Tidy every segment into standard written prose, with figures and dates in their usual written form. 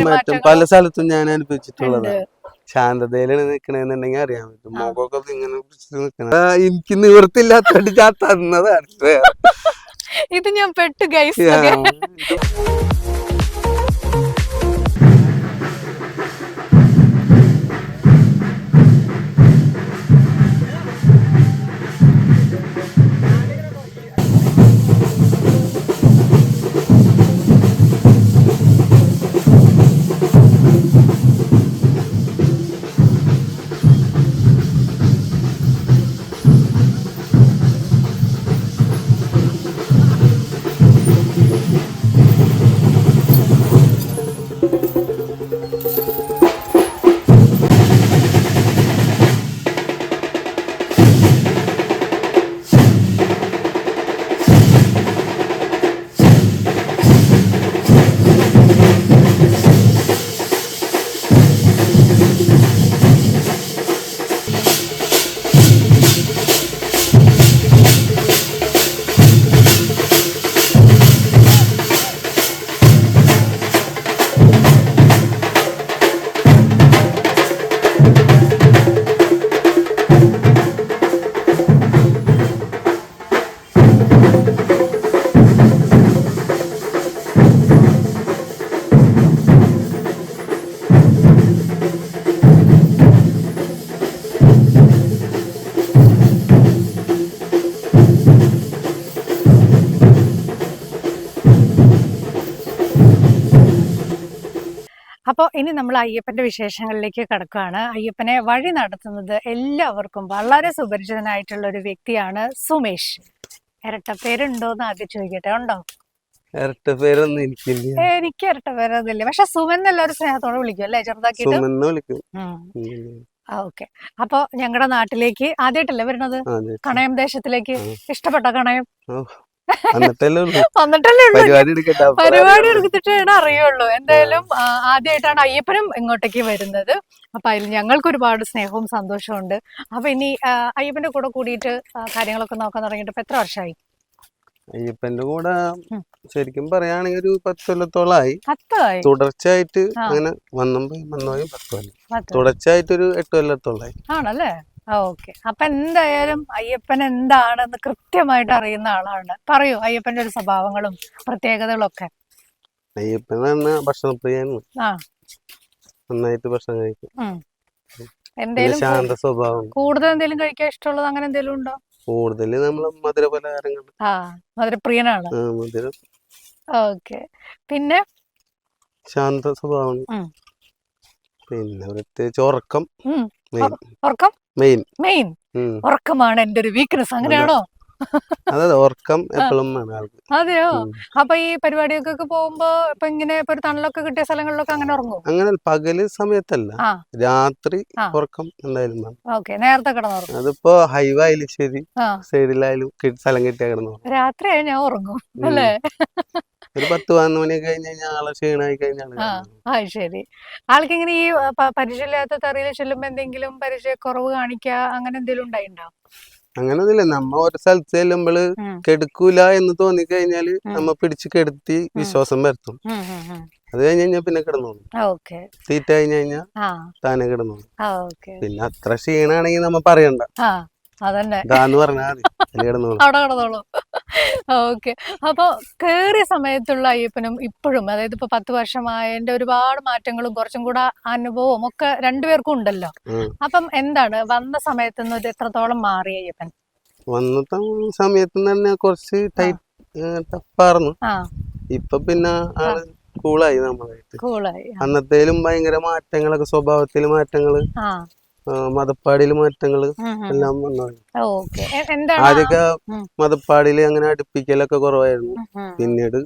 മാറ്റം പല സ്ഥലത്തും ഞാൻ അനുഭവിച്ചിട്ടുള്ളതാണ്. ശാന്തതയിലാണ് നിക്കണെന്നുണ്ടെങ്കിൽ അറിയാൻ പറ്റും. മുഖമൊക്കെ ഇങ്ങനെ നിക്കണ എനിക്ക് നിവൃത്തില്ലാത്തോണ്ട് ഞാൻ തന്നതാണ്. ഇത് ഞാൻ പെട്ടു ഗൈസ്. അപ്പോൾ ഇനി നമ്മൾ അയ്യപ്പന്റെ വിശേഷങ്ങളിലേക്ക് കടക്കുകയാണ്. അയ്യപ്പനെ വഴി നടത്തുന്നത് എല്ലാവർക്കും വളരെ സുപരിചിതനായിട്ടുള്ള ഒരു വ്യക്തിയാണ് സുമേഷ്. ഇരട്ട പേരുണ്ടോന്ന് ആദ്യം ചോദിക്കട്ടെ. ഉണ്ടോ? ഇരട്ട പേരൊന്നും എനിക്കില്ല. എനിക്ക് ഇരട്ട പേരൊന്നുമില്ല. പക്ഷെ സുമൻ എല്ലാവരും സ്നേഹത്തോടെ വിളിക്കും അല്ലേ, ചെറുതാക്കിയിട്ട്? ഓക്കെ. അപ്പൊ ഞങ്ങളുടെ നാട്ടിലേക്ക് ആദ്യമായിട്ടല്ലേ വരുന്നത്? കണയം ദേശത്തിലേക്ക്. ഇഷ്ടപ്പെട്ടോ കണയം? പരിപാടി എടുത്തിട്ടാണ് അറിയുള്ളൂ. എന്തായാലും ആദ്യമായിട്ടാണ് അയ്യപ്പനും ഇങ്ങോട്ടേക്ക് വരുന്നത്. അപ്പൊ അതിൽ ഞങ്ങൾക്ക് ഒരുപാട് സ്നേഹവും സന്തോഷവും ഉണ്ട്. അപ്പൊ ഇനി അയ്യപ്പന്റെ കൂടെ കൂടിയിട്ട് കാര്യങ്ങളൊക്കെ നോക്കാൻ തുടങ്ങിയിട്ട് ഇപ്പൊ എത്ര വർഷമായി? അയ്യപ്പന്റെ കൂടെ ശരിക്കും പറയുകയാണെങ്കിൽ ഒരു 10 കൊല്ലത്തോളായി. തുടർച്ചയായിട്ട് അങ്ങനെ വന്നുപോയി 10 കൊല്ലം. തുടർച്ചയായിട്ട് ഒരു 8 കൊല്ലത്തോളായി. ആണല്ലേ? ഓക്കെ. അപ്പൊ എന്തായാലും അയ്യപ്പൻ എന്താണെന്ന് കൃത്യമായിട്ട് അറിയുന്ന ആളാണ്. പറയൂ അയ്യപ്പന്റെ ഒരു സ്വഭാവങ്ങളും പ്രത്യേകതകളും ഒക്കെ. അയ്യപ്പൻ ഭക്ഷണപ്രിയാണ്. നന്നായിട്ട് ഭക്ഷണം കഴിക്കും. എന്തേലും ശാന്ത സ്വഭാവം. കൂടുതൽ എന്തെങ്കിലും കഴിക്കാൻ ഇഷ്ടമുള്ളത് അങ്ങനെ എന്തെങ്കിലും ഉണ്ടോ? കൂടുതൽ നമ്മള് മധുര പലഹാരങ്ങൾ. മധുരപ്രിയനാണ്. ഓക്കെ. പിന്നെ ശാന്ത സ്വഭാവം. പിന്നെ പ്രത്യേകിച്ച് ഉറക്കം. ഉറക്കമാണ് എന്റെ ഒരു വീക്ക്നെസ്. അങ്ങനെയാണോ? അതെ, ഉറക്കം എപ്പോഴും. അതെയോ? അപ്പൊ ഈ പരിപാടികൾക്കൊക്കെ പോകുമ്പോ ഇപ്പൊ ഇങ്ങനെ ഇപ്പൊ ഒരു തണലൊക്കെ കിട്ടിയ സ്ഥലങ്ങളിലൊക്കെ അങ്ങനെ ഉറങ്ങും? അങ്ങനെ പകല് സമയത്തല്ല, രാത്രി ഉറക്കം എന്തായാലും. നേരത്തെ കിടന്നുറങ്ങും. അതിപ്പോ ഹൈവേ ആയാലും ശരി, സൈഡിലായാലും സ്ഥലം കിട്ടിയാ കിടന്നു. രാത്രി ഞാൻ ഉറങ്ങും അല്ലേ? ഒരു 10-11 മണിയൊക്കെ കഴിഞ്ഞാൽ ആളെ ക്ഷീണമായി കഴിഞ്ഞാൽ. ശരി. ആൾക്ക് ഇങ്ങനെ ഈ പരിചയമില്ലാത്ത തെറിയിൽ ചെല്ലുമ്പോ എന്തെങ്കിലും പരിചയക്കുറവ് കാണിക്കുക അങ്ങനെ എന്തെങ്കിലും ഉണ്ടായിണ്ടോ? അങ്ങനൊന്നുമില്ല. നമ്മ ഒരു സ്ഥലത്ത് ചെല്ലുമ്പോള് കെടുക്കൂല എന്ന് തോന്നിക്കഴിഞ്ഞാല് നമ്മ പിടിച്ച് കെടുത്തി വിശ്വാസം വരുത്തും. അത് കഴിഞ്ഞാൽ പിന്നെ കിടന്നോളും. തീറ്റ കഴിഞ്ഞാ താനെ കിടന്നോളും. പിന്നെ അത്ര ക്ഷീണാണെങ്കിൽ നമ്മ പറയണ്ട, ഇതാന്ന് പറഞ്ഞാൽ മതി, കിടന്നോളും. ഓക്കെ. അപ്പൊ കേറിയ സമയത്തുള്ള അയ്യപ്പനും ഇപ്പോഴും, അതായത് ഇപ്പൊ 10 വർഷമായതിന്റെ ഒരുപാട് മാറ്റങ്ങളും കുറച്ചും കൂടെ അനുഭവവും ഒക്കെ രണ്ടുപേർക്കും ഉണ്ടല്ലോ. അപ്പം എന്താണ് വന്ന സമയത്ത് നിന്ന് എത്രത്തോളം മാറി അയ്യപ്പൻ? വന്ന സമയത്ത് തന്നെ കുറച്ച് ടഫായിരുന്നു. ഇപ്പൊ പിന്നെ ആള് കൂളായി. നമ്മളായിട്ട് അന്നത്തേലും ഭയങ്കര മാറ്റങ്ങളൊക്കെ, സ്വഭാവത്തില് മാറ്റങ്ങള്, മതപ്പാടിയില് മാറ്റങ്ങള് എല്ലാം വന്നു. ആദ്യമൊക്കെ മതപ്പാടിയില് അങ്ങനെ അടുപ്പിക്കലൊക്കെ കുറവായിരുന്നു. പിന്നീട്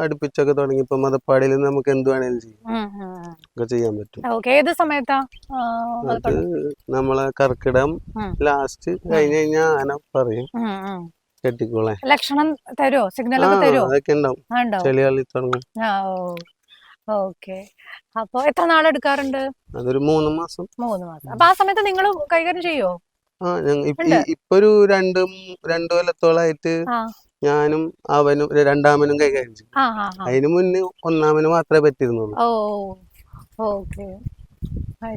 അടുപ്പിച്ചൊക്കെ തുടങ്ങിയപ്പോ മതപ്പാടിയില് നമുക്ക് എന്ത് വേണേലും ചെയ്യാൻ പറ്റും. ഏത് സമയത്താ? അത് നമ്മളെ കർക്കിടകം ലാസ്റ്റ് കഴിഞ്ഞ് കഴിഞ്ഞാൽ ആന പറയും കെട്ടിക്കോളെ. ലക്ഷണം തരുമോ? സിഗ്നൽ ഒക്കെ തരുമോ? അതൊക്കെ ഉണ്ടാവും. ചെളികളി തുടങ്ങും. ഓക്കെ. അപ്പൊ എത്ര നാളെടുക്കാറുണ്ട്? അതൊരു 3 മാസം. അപ്പൊ ആ സമയത്ത് നിങ്ങൾ കൈകാര്യം ചെയ്യോ? ഇപ്പൊ ഒരു 2 കൊല്ലത്തോളായിട്ട് ഞാനും അവനും രണ്ടാമനും കൈകാര്യം ചെയ്യും. അതിന് മുന്നേ ഒന്നാമന് മാത്രമേ പറ്റിയിരുന്നുള്ളൂ. ഓക്കെ,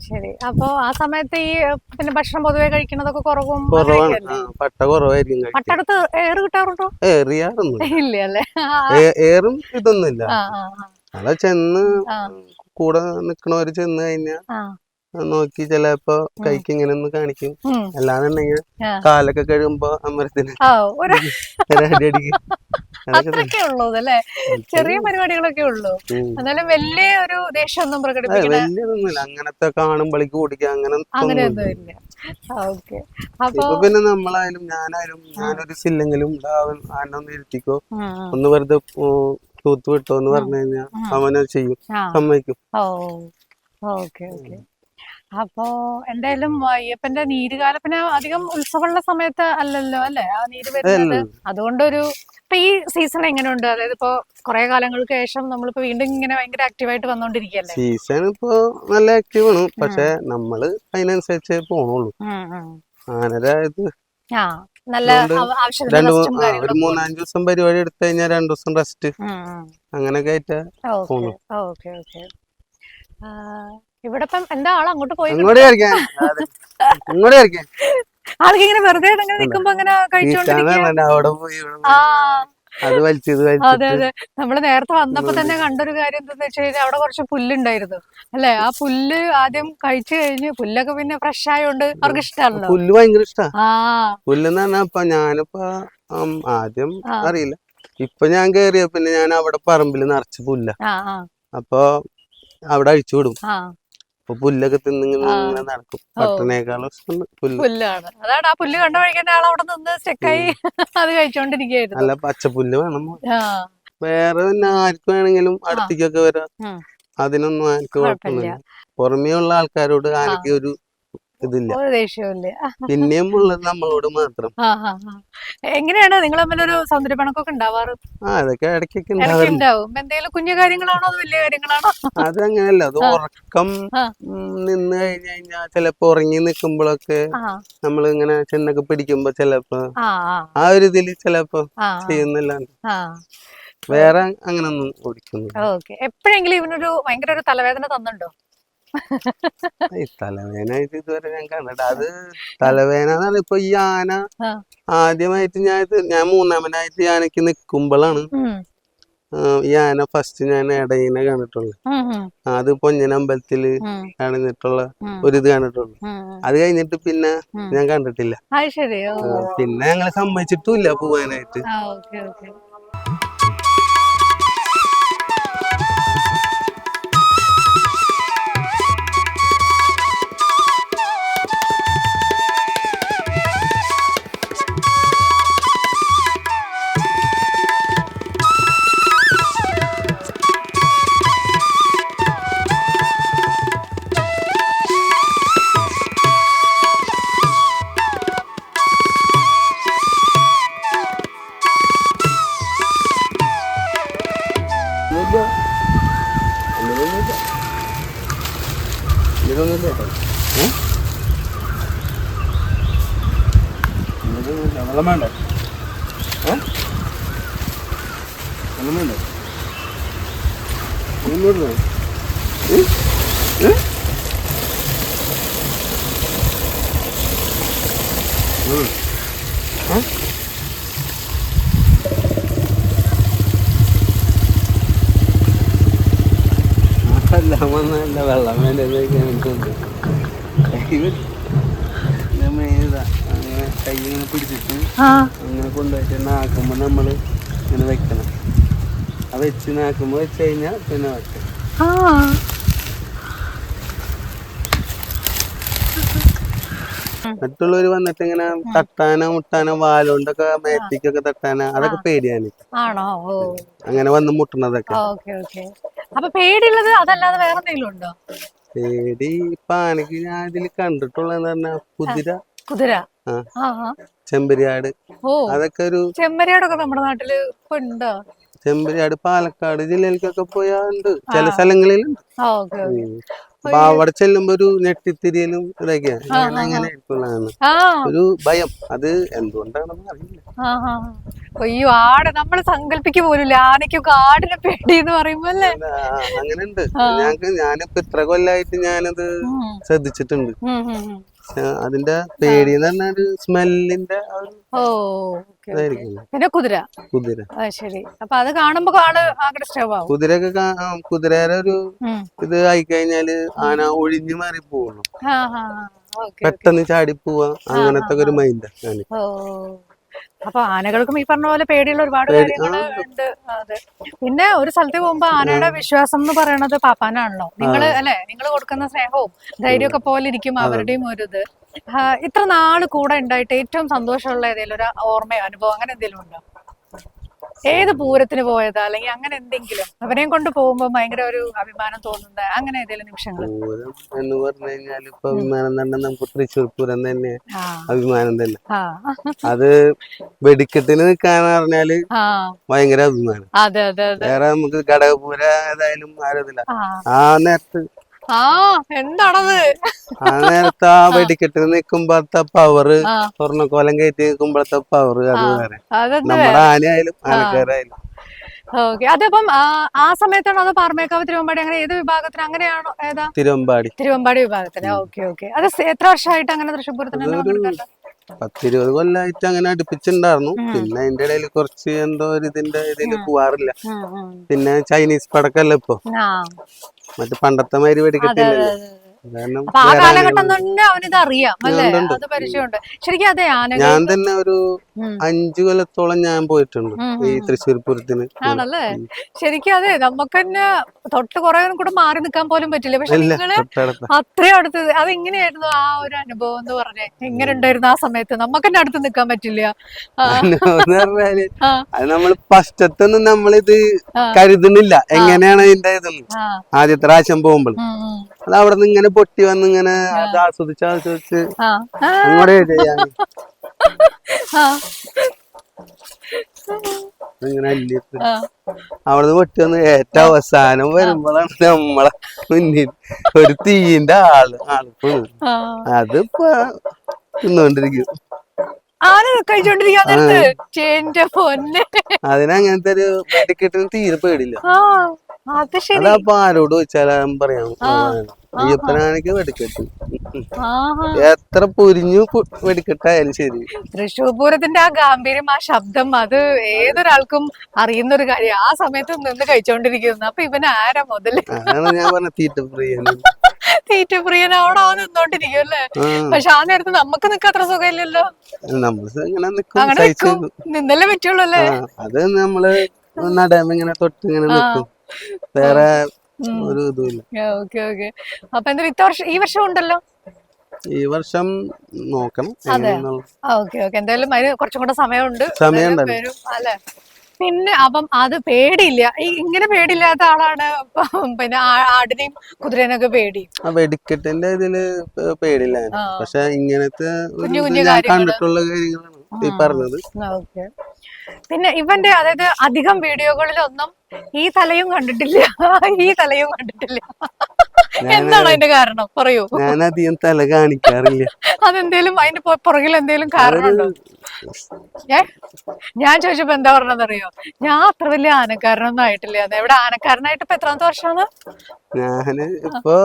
ശരി. അപ്പൊ ആ സമയത്ത് ഈ പിന്നെ ഭക്ഷണം പൊതുവെ കഴിക്കണതൊക്കെ കുറവാണ്, പട്ട കുറവായിരിക്കും. പട്ടടുത്ത് ഏറ് കിട്ടാറുണ്ടോ? ഏറിയാറൊന്നും ഇല്ല അല്ലേ? ഏറും ഇതൊന്നുമില്ല. അതാ ചെന്ന് കൂടെ നിക്കണവര് ചെന്ന് കഴിഞ്ഞാ നോക്കി ചിലപ്പോ കൈക്ക് ഇങ്ങനെ ഒന്ന് കാണിക്കും. അല്ലാന്നുണ്ടെങ്കിൽ കാലൊക്കെ കഴിയുമ്പോ അമരത്തിന് അടിക്കും. അതൊക്കെ ഉള്ളൂ അല്ലേ? ചെറിയ പരിപാടികളൊക്കെ ഉള്ളൂ. എന്നാലും വലിയ ഒരു ദേഷ്യമൊന്നും വലിയതൊന്നുമില്ല. അങ്ങനത്തെ കാണുമ്പോഴേക്ക് ഓടിക്കുക അങ്ങനെയൊന്നും ഇല്ല. ഓക്കെ. അപ്പൊ പിന്നെ നമ്മളായാലും ഞാനായാലും ഞാനൊരു സില്ലെങ്കിലും ആനൊന്ന് ഇരുത്തിക്കോ, ഒന്ന് വെറുതെ തൂത്ത് വിട്ടോ എന്ന് പറഞ്ഞു കഴിഞ്ഞാൽ അവനത് ചെയ്യും, സമ്മതിക്കും. Okay okay. അപ്പോ എന്തായാലും അയ്യപ്പന്റെ നീരുകാലത്തിന് അധികം ഉത്സവമുള്ള സമയത്ത് അല്ലല്ലോ അല്ലെ ആ നീര് വരുന്നത്? അതുകൊണ്ടൊരു ഇപ്പൊ ഈ സീസൺ എങ്ങനെയുണ്ട്? അതായത് ഇപ്പൊ കുറെ കാലങ്ങൾക്ക് ശേഷം നമ്മളിപ്പോ വീണ്ടും ഇങ്ങനെ ഭയങ്കര ആക്റ്റീവായിട്ട് വന്നോണ്ടിരിക്കല്ലേ? സീസൺ ഇപ്പൊ നല്ല ആക്റ്റീവ് ആണ്. പക്ഷെ നമ്മള് അതിനനുസരിച്ച് പോണുള്ളൂ. ആനര ഇത് നല്ല ഒരു 3-5 ദിവസം പരിപാടി എടുത്തു കഴിഞ്ഞാൽ 2 ദിവസം റെസ്റ്റ്, അങ്ങനെയൊക്കെ ആയിട്ടാ പോണു. ഇവിടെ എന്താ ആൾ അങ്ങോട്ട് പോയി ആൾക്ക് ഇങ്ങനെ വെറുതെ നിൽക്കുമ്പോ ഇങ്ങനെ കഴിച്ചോണ്ടിരിക്കുക. അവിടെ പോയി അത് വലിച്ചത്. അതെ അതെ. നമ്മള് നേരത്തെ വന്നപ്പോ തന്നെ കണ്ടൊരു കാര്യം എന്താന്ന് വെച്ച് കഴിഞ്ഞാൽ അവിടെ കുറച്ച് പുല്ലുണ്ടായിരുന്നു അല്ലെ? ആ പുല്ല് ആദ്യം കഴിച്ചു കഴിഞ്ഞ്, പുല്ലൊക്കെ പിന്നെ ഫ്രഷ് ആയോണ്ട് അവർക്ക് ഇഷ്ടമാണല്ലോ. പുല്ല് ഭയങ്കര ഇഷ്ടാ. പുല്ലെന്ന് പറഞ്ഞാ ഇപ്പൊ ഞാനിപ്പോ ആദ്യം അറിയില്ല, ഇപ്പൊ ഞാൻ കേറിയ പിന്നെ ഞാൻ അവിടെ പറമ്പില് നിറച്ച് പുല്ല. അപ്പൊ അവിടെ അഴിച്ചു വിടും. അപ്പൊ പുല്ലൊക്കെ തിന്നിങ്ങനെ നടക്കും. പട്ടണേക്കാളും ഇഷ്ടം പുല്ലാണ്. അതാണ് ആ പുല്ല് കണ്ട വഴിക്കുന്ന ആൾ അവിടെ നിന്ന് സ്റ്റെക്കായി അത് കഴിച്ചോണ്ടിരിക്കുകയായിരുന്നു. അല്ല പച്ചപ്പുല്ല് വേണം. വേറെ പിന്നെ ആർക്ക് വേണമെങ്കിലും അടുത്തേക്കൊക്കെ വരാം, അതിനൊന്നും ആർക്ക് കുഴപ്പമൊന്നുമില്ല. പുറമേ ഉള്ള ആൾക്കാരോട് ആർക്ക് ഒരു ഇതില്ല, പിന്നെയും ഉള്ളത് നമ്മളോട് മാത്രം. എങ്ങനെയാണ് നിങ്ങൾ തമ്മിലൊരു സൗന്ദര്യപ്പണക്കൊക്കെ ഉണ്ടാവാറ്? അതൊക്കെ ഇടയ്ക്കൊക്കെ ഉണ്ടാവും. എന്തെങ്കിലും കുഞ്ഞു കാര്യങ്ങളാണോ അത് വലിയ കാര്യങ്ങളാണോ? അതങ്ങനെയല്ല, അത് ഉറക്കം നിന്ന് കഴിഞ്ഞു കഴിഞ്ഞാൽ ചിലപ്പോ ഉറങ്ങി നിക്കുമ്പോഴൊക്കെ നമ്മൾ ഇങ്ങനെ ചെന്നൊക്കെ പിടിക്കുമ്പോ ചിലപ്പോ ആ ഒരു ഇതില് ചിലപ്പോ ചെയ്യുന്നില്ലാണ്ട് വേറെ അങ്ങനൊന്നും ഓടിക്കുന്നു. എപ്പോഴെങ്കിലും ഇവനൊരു ഭയങ്കര ഒരു തലവേദന തന്നുണ്ടോ? ഈ തലവേദനായിട്ട് ഇതുവരെ ഞാൻ കണ്ടിട്ട്. അത് തലവേദന ഇപ്പൊ ഈ ആന ആദ്യമായിട്ട് ഞാൻ മൂന്നാമനായിട്ട് ആനക്ക് നിക്കുമ്പോഴാണ് ഈ ആന ഫസ്റ്റ് ഞാൻ ഇടയിനെ കണ്ടിട്ടുള്ളു. അത് പൊഞ്ഞനമ്പലത്തില് കണ്ടിട്ടുള്ള ഒരിത് കണ്ടിട്ടുള്ളു. അത് കഴിഞ്ഞിട്ട് പിന്നെ ഞാൻ കണ്ടിട്ടില്ല. പിന്നെ ഞങ്ങളെ സമ്മതിച്ചിട്ടുമില്ല പോവാനായിട്ട്. വെള്ളം വേണ്ടേ? വെള്ളം വേണ്ടേ? അല്ല വെള്ളം വേണ്ടതൊക്കെ എനിക്കുണ്ട്. അങ്ങനെ കൈ ഇങ്ങനെ പിടിച്ചിട്ട് അങ്ങനെ കൊണ്ടുപോയിട്ട് നാക്കുമ്പോ നമ്മള് ഇങ്ങനെ വെക്കണം. ആ വെച്ച് നാക്കുമ്പോ വെച്ച് കഴിഞ്ഞാ പിന്നെ വെക്കാം. മറ്റുള്ളവര് വന്നിട്ട് ഇങ്ങനെ തട്ടാനോ മുട്ടാനോ വാലുകൊണ്ടൊക്കെ മേത്തിക്കൊക്കെ തട്ടാനോ അതൊക്കെ പേടിയാണ്. അങ്ങനെ വന്ന് മുട്ടണതൊക്കെ പേടി. ഇപ്പൊ ആനക്ക് ഞാൻ ഇതില് കണ്ടിട്ടുള്ളതെന്ന് പറഞ്ഞാ കുതിര, ചെമ്പരിയാട്, അതൊക്കെ ഒരു ചെമ്മരിയാടൊക്കെ നമ്മുടെ നാട്ടില് ഉണ്ടോ? ചെമ്പരിയാട് പാലക്കാട് ജില്ലയിലേക്കൊക്കെ പോയാണ്ട് ചില സ്ഥലങ്ങളിലുണ്ട്. ഓക്കെ ഓക്കെ അപ്പൊ അവിടെ ചെല്ലുമ്പോ ഒരു ഞെട്ടിത്തിരിയലും ഇതൊക്കെയാണ് എങ്ങനെ ആയിരിക്കുള്ളതാണ് ഒരു ഭയം. അത് എന്തുകൊണ്ടാണെന്ന് അറിയില്ല. അയ്യോ ആട് നമ്മള് സങ്കല്പിക്ക പോലില്ല ആനയ്ക്കൊക്കെ ആടിനെ പേടി എന്ന് പറയുമ്പോ അല്ലേ. അങ്ങനെയുണ്ട്. ഞാനിപ്പോ ഇത്ര കൊല്ലായിട്ട് ഞാനത് ശ്രദ്ധിച്ചിട്ടുണ്ട്. അതിന്റെ പേടി എന്ന് പറഞ്ഞ ഒരു സ്മെല്ലിന്റെ പിന്നെ കുതിര കുതിര ശരി. അപ്പൊ അത് കാണുമ്പോ ആള് ആകൃഷ്ടമാവും. കുതിരയൊക്കെ കുതിരയുടെ ഒരു ഇത് ആയിക്കഴിഞ്ഞാല് ആന ഒഴിഞ്ഞു മാറി പോവുള്ളൂ, പെട്ടെന്ന് ചാടി പോവാ, അങ്ങനത്തെ ഒരു മൈൻഡാണ്. അപ്പൊ ആനകൾക്കും ഈ പറഞ്ഞ പോലെ പേടിയുള്ള ഒരുപാട് കാര്യങ്ങള് ഉണ്ട്. അതെ. പിന്നെ ഒരു സ്ഥലത്ത് പോകുമ്പോ ആനയുടെ വിശ്വാസം എന്ന് പറയണത് പാപ്പാനാണല്ലോ. നിങ്ങള് അല്ലെ, നിങ്ങൾ കൊടുക്കുന്ന സ്നേഹവും ധൈര്യമൊക്കെ പോലെ ഇരിക്കും അവരുടെയും ഒരു ഇത്. ഇത്ര നാള് കൂടെ ഉണ്ടായിട്ട് ഏറ്റവും സന്തോഷമുള്ള ഏതെങ്കിലും ഒരു ഓർമ്മയോ അനുഭവം അങ്ങനെ എന്തെങ്കിലും ഉണ്ടോ? ഏത് പൂരത്തിന് പോയതാ അല്ലെങ്കിൽ അങ്ങനെ എന്തെങ്കിലും അവരെയും കൊണ്ട് പോകുമ്പോ ഭയങ്കര ഒരു അഭിമാനം തോന്നുന്നത് അങ്ങനെ ഏതെങ്കിലും നിമിഷങ്ങൾ? പൂരം എന്ന് പറഞ്ഞു കഴിഞ്ഞാൽ ഇപ്പൊ അഭിമാനം തന്നെ നമുക്ക് തൃശ്ശൂർ പൂരം തന്നെ അഭിമാനം തന്നെ. അത് വെടിക്കെട്ടിന് നിൽക്കാന്ന് പറഞ്ഞാല് ഭയങ്കര അഭിമാനം. വേറെ നമുക്ക് ഘടകപൂര ഏതായാലും ആരോതില്ല. ആ നേരത്ത് എന്താണത് ആ നേരത്തെ ആ വെടിക്കെട്ടിന് നിക്കുമ്പോഴത്തെ പവറ്, സ്വർണ്ണക്കോലം കയറ്റി നിൽക്കുമ്പോഴത്തെ പവറ് അത് വേറെ. നമ്മുടെ ആനയായാലും ആനക്കാരായാലും. അതപ്പം ആ സമയത്താണോ അതോ പാറമേക്കാവ് തിരുവമ്പാടി അങ്ങനെ ഏത് വിഭാഗത്തിന് അങ്ങനെയാണോ? ഏതാ? തിരുവമ്പാടി വിഭാഗത്തിന്. Okay okay. അത് എത്ര വർഷമായിട്ട് അങ്ങനെ തൃശ്ശൂർ പൂരത്തിന്? 10-20 കൊല്ലായിട്ട് അങ്ങനെ അടുപ്പിച്ചിണ്ടായിരുന്നു. പിന്നെ അതിന്റെ ഇടയിൽ കുറച്ച് എന്തോ ഇതിന്റെ ഇതിൽ പോവാറില്ല. പിന്നെ ചൈനീസ് പടക്കല്ല ഇപ്പൊ, മറ്റേ പണ്ടത്തെ മാതിരി വെടിക്കെട്ടില്ലല്ലോ. ആ കാലഘട്ടം തന്നെ അവനിത് അറിയാം അല്ലേ, അത് പരിചയമുണ്ട് ശരിക്കും. അതെ, ഞാൻ തന്നെ ഒരു 5 കൊല്ലത്തോളം ഞാൻ പോയിട്ടുണ്ട് ഈ തൃശ്ശൂർ പൂരത്തിന്. ആണല്ലേ? ശരിക്കും അതെ, നമുക്ക് തന്നെ തൊട്ട് കുറെ കൂടെ മാറി നിൽക്കാൻ പോലും പറ്റില്ല. പക്ഷെ നിങ്ങള് അത്രയും അടുത്ത്, അതെങ്ങനെയായിരുന്നു ആ ഒരു അനുഭവം എന്ന് പറഞ്ഞേ? എങ്ങനെ ഉണ്ടായിരുന്നു ആ സമയത്ത്? നമുക്ക് തന്നെ അടുത്ത് നിൽക്കാൻ പറ്റില്ല. അത് നമ്മൾ ഫസ്റ്റത്തൊന്നും നമ്മളിത് കരുതുന്നില്ല എങ്ങനെയാണ് ഇതിന്റെ ഇതെന്ന്. ആദ്യത്തെ പ്രാവശ്യം പോകുമ്പോൾ അത് അവിടെ നിന്ന് ഇങ്ങനെ പൊട്ടി വന്ന് ഇങ്ങനെ അത് ആസ്വദിച്ച് അങ്ങോട്ടേ ചെയ്യാൻ ഇങ്ങനെ അല്ലിട്ട് അവിടുന്ന് പൊട്ടി വന്ന് ഏറ്റവും അവസാനം വരുമ്പോഴാണ് നമ്മളെ മുന്നിൽ ഒരു തീയിന്റെ ആളിപ്പ്. അതിപ്പോ തിന്നുകൊണ്ടിരിക്കും. അതിനങ്ങനത്തെ ഒരു വെടിക്കെട്ടിന് തീരെ പേടില്ല. അതപ്പൊ ആരോട് ചോദിച്ചാലും പറയാം അയ്യപ്പനാനക്ക് വെടിക്കെട്ട് എത്ര പൊരിഞ്ഞു വെടിക്കെട്ടായാലും ശരി. തൃശ്ശൂർ പൂരത്തിന്റെ ആ ഗാംഭീര്യം, ആ ശബ്ദം, അത് ഏതൊരാൾക്കും അറിയുന്ന ഒരു കാര്യം. ആ സമയത്ത് നിന്ന് കഴിച്ചോണ്ടിരിക്കുന്നു. അപ്പൊ ഇവന് ആരാ മുതല്? അതാണ് ഞാൻ പറഞ്ഞ തീറ്റപ്രിയൻ. തീറ്റപ്രിയൻ അവിടെ നിന്നോണ്ടിരിക്കും അല്ലേ? പക്ഷെ ആ നേരത്ത് നമുക്ക് നിൽക്കാൻ അത്ര സുഖമില്ലല്ലോ. നിന്നല്ലേ പറ്റുള്ളൂ അല്ലേ? അത് നമ്മള് നടമ്പ ഇങ്ങനെ തൊട്ട് ഇങ്ങനെ നിൽക്കും, വേറെ ഒരു ഇതുമില്ല. Okay okay. അപ്പൊ എന്തായാലും ഈ വർഷം ഉണ്ടല്ലോ. ഈ വർഷം നോക്കണം. Okay okay. എന്തായാലും അതിന് കുറച്ചും കൂടെ സമയമുണ്ട് അല്ലെ? പിന്നെ അപ്പം അത് പേടിയില്ല, ഇങ്ങനെ പേടിയില്ലാത്ത ആളാണ് പിന്നെ ആടിനെയും കുതിരേനൊക്കെ പേടി. വെടിക്കെട്ടിന്റെ ഇതില് പേടില്ല, പക്ഷെ ഇങ്ങനത്തെ ഞാൻ കണ്ടിട്ടുള്ള കാര്യങ്ങളാണ് ഈ പറഞ്ഞത്. ഓക്കെ. പിന്നെ ഇവന്റെ അതായത് അധികം വീഡിയോകളിലൊന്നും ഈ തലയും കണ്ടിട്ടില്ല, ഈ തലയും കണ്ടിട്ടില്ല. എന്താണ് അതിന്റെ കാരണം പറയൂ? ഞാൻ അധികം തല കാണിക്കാറില്ല. അതെന്തേലും അതിന്റെ പുറകിൽ എന്തേലും കാരണമുണ്ടോ? ഞാൻ ചോദിച്ചപ്പോ എന്താ പറഞ്ഞതെന്നറിയോ? ഞാൻ അത്ര വലിയ ആനക്കാരനൊന്നും ആയിട്ടില്ല. എവിടെ ആനക്കാരനായിട്ട് ഇപ്പൊ എത്രാമത്തെ വർഷമാണ്? ഞാന് ഇപ്പൊ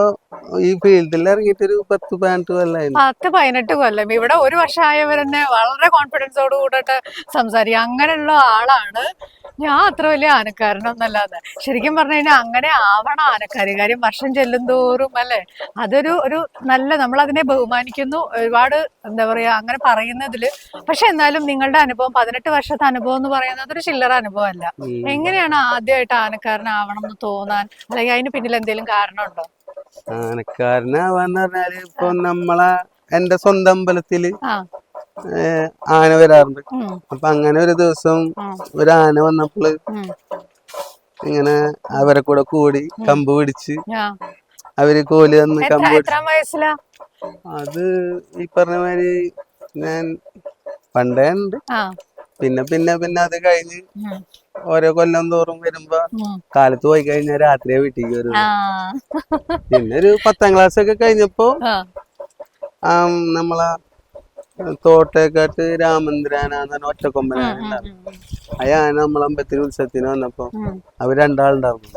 ഈ ഫീൽഡിൽ ഇറങ്ങിയിട്ട് ഒരു 10-18 കൊല്ലം. 10-18 കൊല്ലം. ഇവിടെ ഒരു വർഷമായവർ തന്നെ വളരെ കോൺഫിഡൻസോട് കൂടിയിട്ട് സംസാരിക്കും. അങ്ങനെയുള്ള ആളാണ്. ഞാൻ അത്ര വലിയ ആനക്കാരനൊന്നല്ലാതെ. ശരിക്കും പറഞ്ഞു കഴിഞ്ഞാൽ അങ്ങനെ ആവണം ആനക്കാര്. കാര്യം വർഷം ചെല്ലും തോറും അല്ലെ, അതൊരു നല്ല, നമ്മൾ അതിനെ ബഹുമാനിക്കുന്നു ഒരുപാട്, എന്താ പറയാ അങ്ങനെ പറയുന്നതില്. പക്ഷെ എന്നാലും നിങ്ങളുടെ അനുഭവം 18 വർഷത്തെ അനുഭവം എന്ന് പറയുന്നത് ഒരു ചില്ലറ അനുഭവം അല്ല. എങ്ങനെയാണ് ആദ്യമായിട്ട് ആനക്കാരനാവണം എന്ന് തോന്നാൻ, അല്ലെങ്കിൽ അതിന് പിന്നിൽ എന്തെങ്കിലും കാരണമുണ്ടോ? ആനക്കാരനാവാന്ന് പറഞ്ഞാല് ഇപ്പൊ എന്റെ സ്വന്തം അമ്പലത്തില് ആന വരാറുണ്ട്. അപ്പൊ അങ്ങനെ ഒരു ദിവസം ഒരു ആന വന്നപ്പോള് ഇങ്ങനെ അവരെ കൂടെ കൂടി കമ്പ് പിടിച്ച് അവര് കോല് തന്ന് കമ്പ് പിടിച്ച്. അത് ഈ പറഞ്ഞ മാതിരി ഞാൻ പണ്ടേ ഉണ്ട്. പിന്നെ അത് കഴിഞ്ഞ് ഓരോ കൊല്ലം തോറും വരുമ്പോ കാലത്ത് പോയി കഴിഞ്ഞാൽ രാത്രിയെ വീട്ടിലേക്ക് വരും. പിന്നെ ഒരു 10ാം ക്ലാസ് ഒക്കെ കഴിഞ്ഞപ്പോ നമ്മളെ തോട്ടേക്കാട്ട് രാമേന്ദ്രനാന്ന് പറഞ്ഞ ഒറ്റക്കൊമ്പനാനുണ്ടായിരുന്നു. അയാൾ നമ്മളമ്പലത്തിന് ഉത്സവത്തിന് വന്നപ്പോ അവര് രണ്ടാളുണ്ടായിരുന്നു.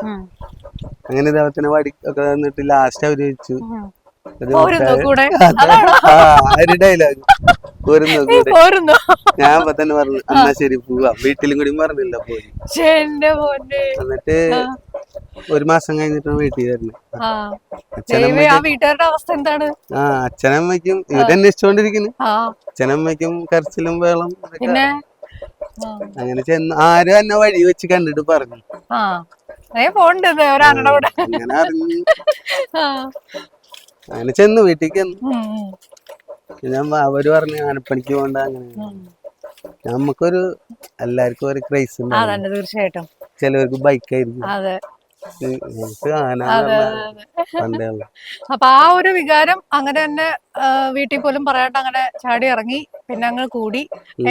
അങ്ങനെ ഇദ്ദേഹത്തിന് വടി ഒക്കെ തന്നിട്ട് ലാസ്റ്റ് അവര് വെച്ചു ഒരു ഡയലോഗ് പോരുന്നു. ഞാൻ അപ്പൊ തന്നെ പറഞ്ഞു എന്നാ ശരി പോവാ, വീട്ടിലും കൂടി പറഞ്ഞില്ല പോയി. എന്നിട്ട് 1 മാസം കഴിഞ്ഞിട്ട് വീട്ടിൽ വരുന്നത്. വീട്ടുകാരുടെ അവസ്ഥ എന്താണ്? അച്ഛനമ്മയ്ക്കും ഇവരന്വേഷിച്ചോണ്ടിരിക്കുന്നു. അച്ഛനമ്മയ്ക്കും കരച്ചിലും വേളം. അങ്ങനെ ചെന്ന് ആരും എന്നെ വഴി വെച്ച് കണ്ടിട്ട് പറഞ്ഞു അങ്ങനെ അറിഞ്ഞു. അങ്ങനെ ചെന്നു വീട്ടിലേക്ക് ഞാൻ അവര് പറഞ്ഞു ആനപ്പണിക്ക് പോകണ്ട. അങ്ങനെ നമുക്കൊരു എല്ലാവർക്കും ഒരു ക്രൈസ് ഉണ്ടാവും. തീർച്ചയായിട്ടും ചിലവർക്ക് ബൈക്കായിരിക്കും. അപ്പൊ ആ ഒരു വികാരം അങ്ങനെ തന്നെ വീട്ടിൽ പോലും പറയാണ്ട് അങ്ങനെ ചാടി ഇറങ്ങി. പിന്നെ അങ്ങ് കൂടി.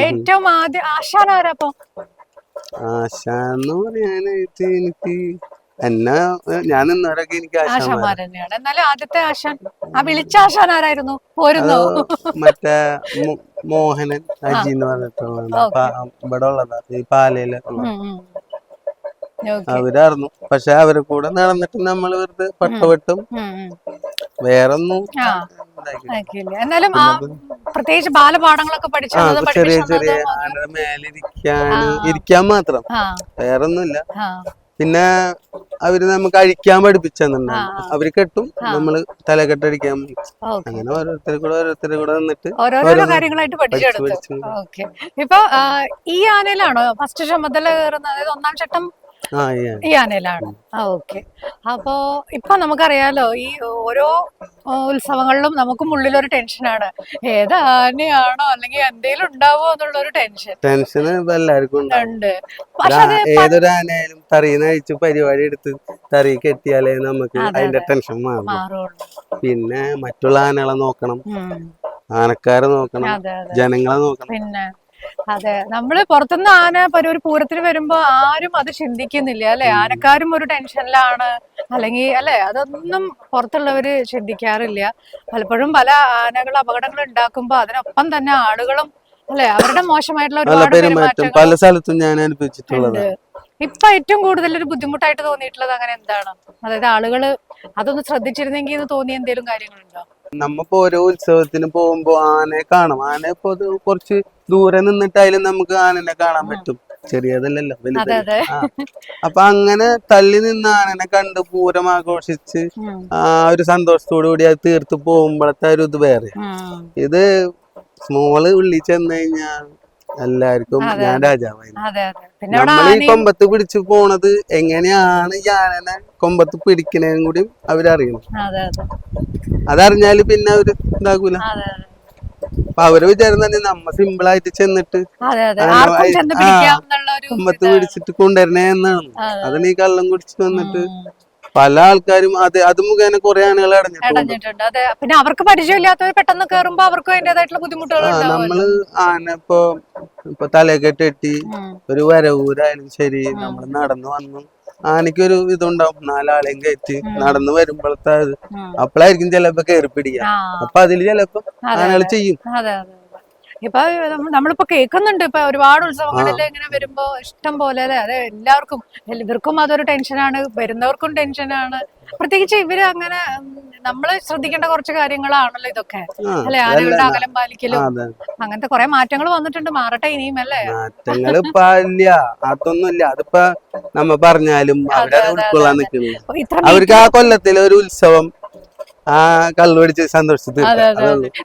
ഏറ്റവും ആദ്യം ആശാനാരപ്പോ? ആശാന്ന് പറയാനായിട്ട് എനിക്ക് ഞാൻ നിന്നവരൊക്കെ എനിക്ക് ആശാന്മാർ തന്നെയാണ്. എന്നാലും ആദ്യത്തെ ആശാൻ വിളിച്ച ആശാൻ ആരായിരുന്നു? പോരുന്നോ? മറ്റേ മോഹനൻ അജി എന്ന് പറഞ്ഞിട്ടുള്ള ഇവിടെ ഉള്ളതാ, ഈ പാലയില് അവരായിരുന്നു. പക്ഷെ അവരെ കൂടെ നടന്നിട്ട് നമ്മൾ വെറുതെ പട്ടവെട്ടും വേറൊന്നും. എന്നാലും പ്രത്യേകിച്ച് ബാലപാഠങ്ങളൊക്കെ പഠിച്ചത് ചെറിയ ചെറിയ ആനയുടെ മേലിരിക്കാൻ മാത്രം, വേറൊന്നുമില്ല. പിന്നെ അവര് നമുക്ക് അഴിക്കാൻ പഠിപ്പിച്ചെന്നുണ്ടാവും. അവര് കെട്ടും, നമ്മള് തലകെട്ടടിക്കാൻ. അങ്ങനെ ഓരോരുത്തരെ കൂടെ നിന്നിട്ട് ഓരോരോ കാര്യങ്ങളായിട്ട് പഠിച്ചെടുത്തു. ഇപ്പൊ ഈ ആനയിലാണോ ഫസ്റ്റ് ചുമതല കയറുന്നത്? അതായത് 1ാം ചട്ടം ഈ ആനയിലാണ്. ഓക്കെ. അപ്പോ ഇപ്പൊ നമുക്കറിയാലോ, ഈ ഓരോ ഉത്സവങ്ങളിലും നമുക്കും ഉള്ളിലൊരു ടെൻഷനാണ്, ഏത് ആനയാണോ അല്ലെങ്കിൽ എന്തെങ്കിലും ഉണ്ടാവോ എന്നുള്ള ഒരു ടെൻഷൻ എല്ലാവർക്കും ഉണ്ട്. ഏതൊരു ആനയായാലും തറീന്ന് അഴിച്ച് പരിപാടി എടുത്ത് തറി കെട്ടിയാലേ നമുക്ക് അതിന്റെ ടെൻഷൻ മാറും. പിന്നെ മറ്റുള്ള ആനകളെ നോക്കണം, ആനക്കാരെ നോക്കണം, ജനങ്ങളെ നോക്കണം. പിന്നെ അതെ, നമ്മള് പുറത്തുനിന്ന് ആന ഒരു പൂരത്തിന് വരുമ്പോ ആരും അത് ചിന്തിക്കുന്നില്ല അല്ലെ? ആനക്കാരും ഒരു ടെൻഷനിലാണ് അല്ലെങ്കിൽ അല്ലെ? അതൊന്നും പുറത്തുള്ളവര് ചിന്തിക്കാറില്ല. പലപ്പോഴും പല ആനകൾ അപകടങ്ങൾ ഉണ്ടാക്കുമ്പോ അതിനൊപ്പം തന്നെ ആളുകളും അല്ലെ അവരുടെ മോശമായിട്ടുള്ള ഒരുപാട് പെരുമാറ്റം പല സ്ഥലത്തും ഞാൻ അനുഭവിച്ചിട്ടുള്ളത്. ഇപ്പൊ ഏറ്റവും കൂടുതൽ ഒരു ബുദ്ധിമുട്ടായിട്ട് തോന്നിയിട്ടുള്ളത് അങ്ങനെ എന്താണ്? അതായത് ആളുകള് അതൊന്ന് ശ്രദ്ധിച്ചിരുന്നെങ്കിൽ എന്ന് തോന്നിയ എന്തെങ്കിലും കാര്യങ്ങളുണ്ടോ? നമ്മപ്പോ ഓരോ ഉത്സവത്തിന് പോകുമ്പോ ആനയെ കാണാം. ആന ഇപ്പൊ കുറച്ച് ദൂരെ നിന്നിട്ടായാലും നമുക്ക് ആനനെ കാണാൻ പറ്റും. ചെറിയതല്ലല്ലോ, വലുതല്ലേ. അപ്പൊ അങ്ങനെ തള്ളി നിന്ന് ആനനെ കണ്ട് പൂരം ആഘോഷിച്ച് ആ ഒരു സന്തോഷത്തോടു കൂടി അത് തീർത്ത് പോകുമ്പോഴത്തെ ഒരു ഇത് വേറെ. ഇത് സ്മോള് ഉള്ളിൽ ചെന്ന് കഴിഞ്ഞാൽ എല്ലാവർക്കും ഞാൻ രാജാവായിരുന്നു. നമ്മൾ ഈ കൊമ്പത്ത് പിടിച്ചു പോണത് എങ്ങനെയാണ് ഈ ആനനെ കൊമ്പത്ത് പിടിക്കണേനും കൂടി അവരറിയണം. അതറിഞ്ഞാല് പിന്നെ അവര് ഇതാകൂല. അപ്പൊ അവര് വിചാരം തന്നെ നമ്മ സിമ്പിൾ ആയിട്ട് ചെന്നിട്ട് കൊമ്പത്ത് പിടിച്ചിട്ട് കൊണ്ടുവരണേ എന്നാണ്. അതിന് ഈ കള്ളം കുടിച്ചിട്ട് വന്നിട്ട് പല ആൾക്കാരും അത് മുഖേന കുറെ ആനകൾ അടഞ്ഞിട്ടുണ്ട്. അതെ, പിന്നെ അവർക്ക് പരിചയമില്ലാത്തവർ പെട്ടെന്ന് കേറുമ്പോ അവർക്കും അതിന്റേതായിട്ടുള്ള ബുദ്ധിമുട്ടുകൾ. നമ്മള് ആന ഇപ്പൊ തലകെട്ടി ഒരു വരവൂരായാലും ശരി, നമ്മൾ നടന്നു വന്നു ആനയ്ക്കൊരു ഇതുണ്ടാവും. 4 ആളെയും കയറ്റി നടന്നു വരുമ്പോഴത്തെ അപ്പോഴായിരിക്കും ചിലപ്പോ കയറി പിടിക്കുക. അപ്പൊ അതില് ചിലപ്പോ ആനകൾ ചെയ്യും. ഇപ്പൊ നമ്മളിപ്പോ കേൾക്കുന്നുണ്ട്, ഇപ്പൊ ഒരുപാട് ഉത്സവങ്ങളിൽ ഇങ്ങനെ വരുമ്പോ ഇഷ്ടം പോലെ അതെ എല്ലാവർക്കും ഇവർക്കും അതൊരു ടെൻഷനാണ്, വരുന്നവർക്കും ടെൻഷനാണ്. പ്രത്യേകിച്ച് ഇവര് അങ്ങനെ നമ്മള് ശ്രദ്ധിക്കേണ്ട കുറച്ച് കാര്യങ്ങളാണല്ലോ ഇതൊക്കെ അല്ലെ? ആനകളുടെ അകലം പാലിക്കലും അങ്ങനത്തെ കുറെ മാറ്റങ്ങൾ വന്നിട്ടുണ്ട്. മാറട്ടെ ഇനിയും അല്ലേ? മാറ്റങ്ങള് അതൊന്നുമില്ല. അതിപ്പോ നമ്മ പറഞ്ഞാലും അവരത് ഉൾക്കൊള്ളാൻ നിൽക്കുന്നില്ല. അവർക്ക് ആ കൊല്ലത്തിലെ ഒരു ഉത്സവം ആ കള്ളു പിടിച്ച് സന്തോഷിച്ചു.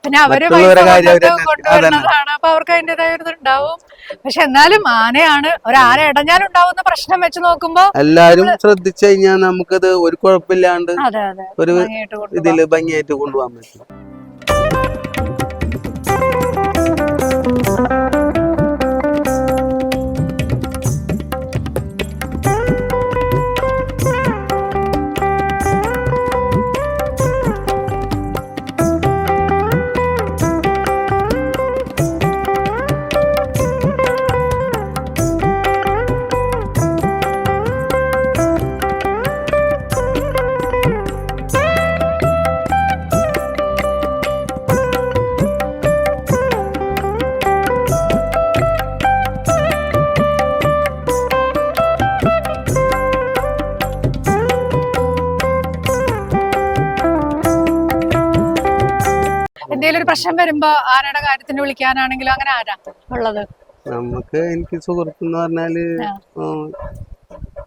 പിന്നെ അവര് കൊണ്ടുവരുന്നതാണ്, അപ്പൊ അവർക്ക് അതിൻ്റെതായ ഒരു ഇതുണ്ടാവും. പക്ഷെ എന്നാലും ആനയാണ്, ഒരു ആന ഇടഞ്ഞാലുണ്ടാവുന്ന പ്രശ്നം വെച്ച് നോക്കുമ്പോ എല്ലാരും ശ്രദ്ധിച്ചു കഴിഞ്ഞാൽ നമുക്കത് ഒരു കുഴപ്പമില്ലാണ്ട് ഒരു ഇതില് ഭംഗിയായിട്ട് കൊണ്ടുപോകാൻ പറ്റും. എന്തെങ്കിലും ഒരു പ്രശ്നം വരുമ്പോ ആരുടെ കാര്യത്തിന് വിളിക്കാനാണെങ്കിലും അങ്ങനെ ആരാ ഉള്ളത്? എനിക്ക് സുഹൃത്ത് പറഞ്ഞാല്